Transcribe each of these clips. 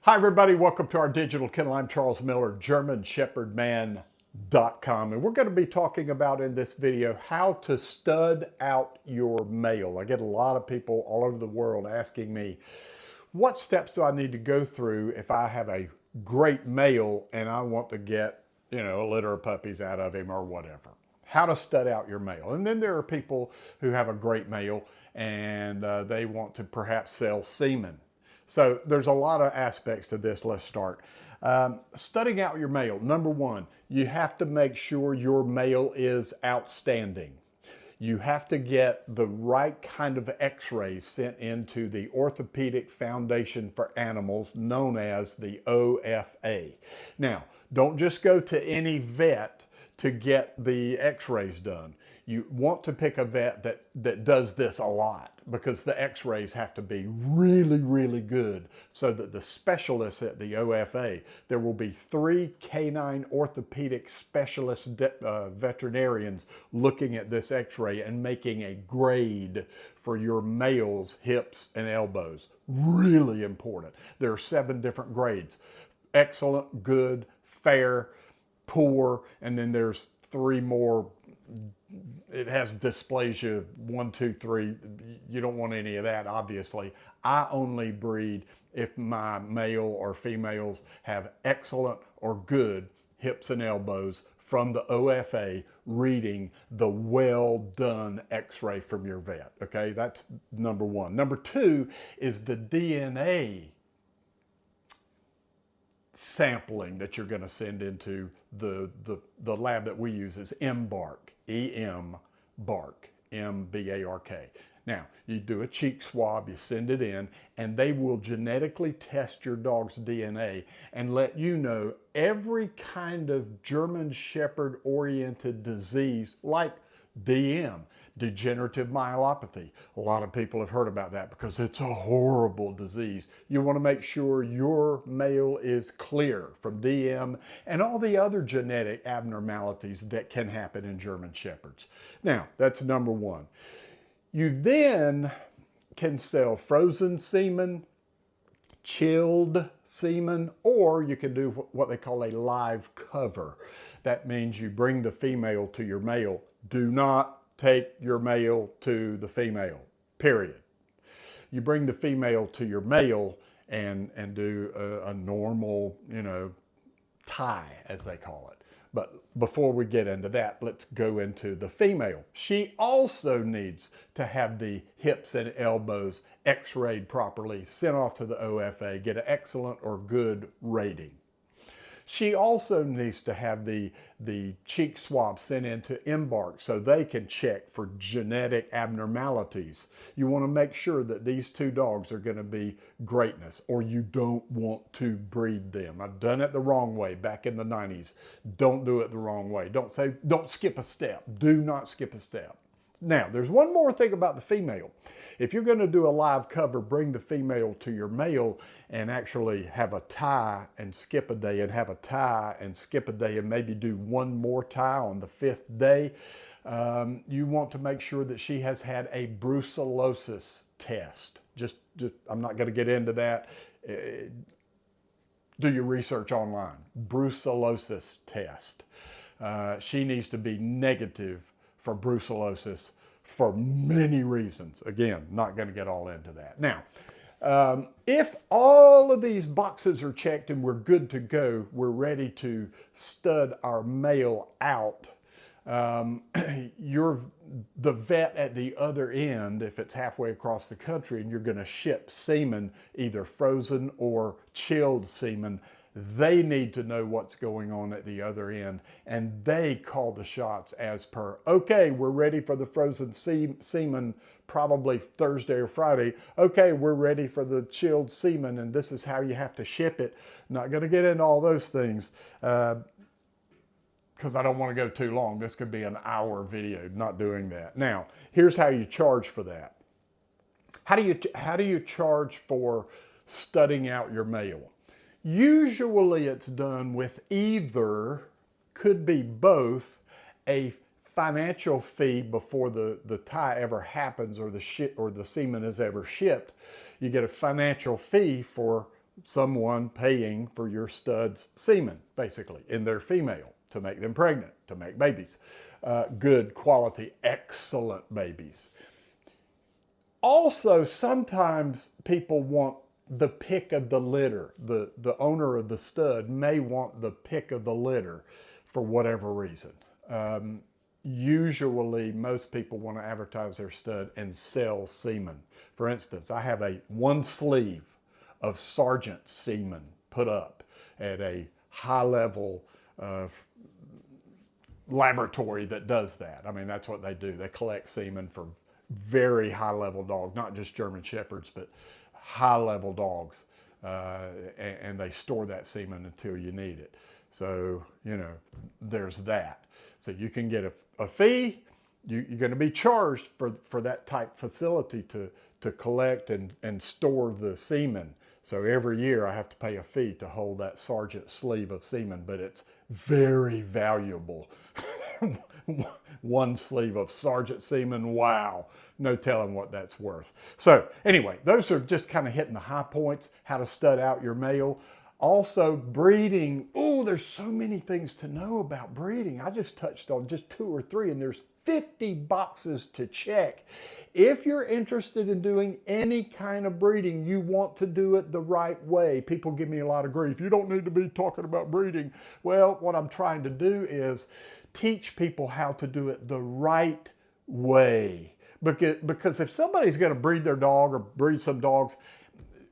Hi everybody, welcome to our digital kennel. I'm Charles Miller, GermanShepherdMan.com, and we're going to be talking about in this video how to stud out your male. I get a lot of people all over the world asking me, what steps do I need to go through if I have a great male and I want to get, a litter of puppies out of him or whatever. How to stud out your male. And then there are people who have a great male and they want to perhaps sell semen. So there's a lot of aspects to this. Let's start. Studying out your male. Number one, you have to make sure your male is outstanding. You have to get the right kind of x-rays sent into the Orthopedic Foundation for Animals, known as the OFA. Now, don't just go to any vet to get the x-rays done. You want to pick a vet that does this a lot, because the x-rays have to be really, really good so that the specialists at the OFA, there will be 3 canine orthopedic specialist veterinarians looking at this x-ray and making a grade for your male's hips and elbows. Really important. There are 7 different grades: excellent, good, fair, poor, and then there's 3 more. It has dysplasia 1, 2, 3. You don't want any of that, obviously. I only breed if my male or females have excellent or good hips and elbows from the OFA reading the well done x-ray from your vet. Okay, that's number one. Number two is the DNA sampling that you're going to send into the lab that we use is MBARK, E-M-BARK, M-B-A-R-K. Now, you do a cheek swab, you send it in, and they will genetically test your dog's DNA and let you know every kind of German Shepherd oriented disease, like DM, degenerative myelopathy. A lot of people have heard about that because it's a horrible disease. You want to make sure your male is clear from DM and all the other genetic abnormalities that can happen in German Shepherds. Now, that's number one. You then can sell frozen semen, chilled semen, or you can do what they call a live cover. That means you bring the female to your male. Do not take your male to the female, period. You bring the female to your male and do a normal, tie, as they call it. But before we get into that, let's go into the female. She also needs to have the hips and elbows x-rayed properly, sent off to the OFA, get an excellent or good rating. She also needs to have the cheek swab sent into MBARK so they can check for genetic abnormalities. You want to make sure that these 2 dogs are going to be greatness, or you don't want to breed them. I've done it the wrong way back in the 90s. Don't do it the wrong way. Don't skip a step. Do not skip a step. Now, there's one more thing about the female. If you're going to do a live cover, bring the female to your male and actually have a tie and skip a day, and have a tie and skip a day, and maybe do 1 more tie on the 5th day. You want to make sure that she has had a brucellosis test. I'm not going to get into that. Do your research online. Brucellosis test. She needs to be negative for brucellosis for many reasons. Again, not going to get all into that. Now, if all of these boxes are checked and we're good to go, we're ready to stud our male out. The vet at the other end, if it's halfway across the country and you're going to ship semen, either frozen or chilled semen, they need to know what's going on at the other end, and they call the shots as per, okay, we're ready for the frozen semen probably Thursday or Friday. Okay, we're ready for the chilled semen, and this is how you have to ship it. Not going to get into all those things because I don't want to go too long. This could be an hour video. Not doing that. Now, here's how you charge for that. How do you charge for studying out your male? Usually it's done with either, could be both, a financial fee before the tie ever happens or the semen is ever shipped. You get a financial fee for someone paying for your stud's semen, basically, in their female to make them pregnant, to make babies. Good quality, excellent babies. Also, sometimes people want the pick of the litter. The owner of the stud may want the pick of the litter for whatever reason. Usually, most people want to advertise their stud and sell semen. For instance, I have one sleeve of Sergeant semen put up at a high-level laboratory that does that. I mean, that's what they do. They collect semen for very high-level dogs, not just German Shepherds, but high-level dogs, and they store that semen until you need it. So, you know, there's that. So you can get a fee. You're going to be charged for that type facility to collect and store the semen. So every year I have to pay a fee to hold that Sergeant sleeve of semen, but it's very valuable. One sleeve of Sergeant semen, wow, no telling what that's worth. So anyway, those are just kind of hitting the high points, how to stud out your male. Also breeding, oh, there's so many things to know about breeding. I just touched on just 2 or 3, and there's 50 boxes to check. If you're interested in doing any kind of breeding, you want to do it the right way. People give me a lot of grief. You don't need to be talking about breeding. Well, what I'm trying to do is teach people how to do it the right way. Because if somebody's going to breed their dog or breed some dogs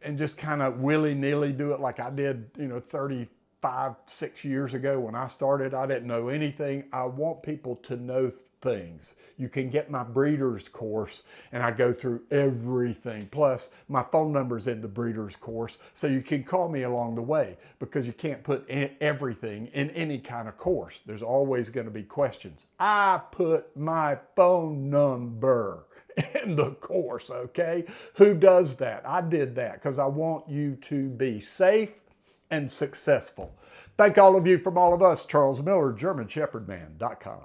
and just kind of willy-nilly do it like I did, you know, 35, 6 years ago when I started, I didn't know anything. I want people to know things. You can get my breeder's course, and I go through everything. Plus, my phone number's in the breeder's course, so you can call me along the way, because you can't put everything in any kind of course. There's always going to be questions. I put my phone number in the course, okay? Who does that? I did that because I want you to be safe and successful. Thank all of you from all of us. Charles Miller, GermanShepherdman.com.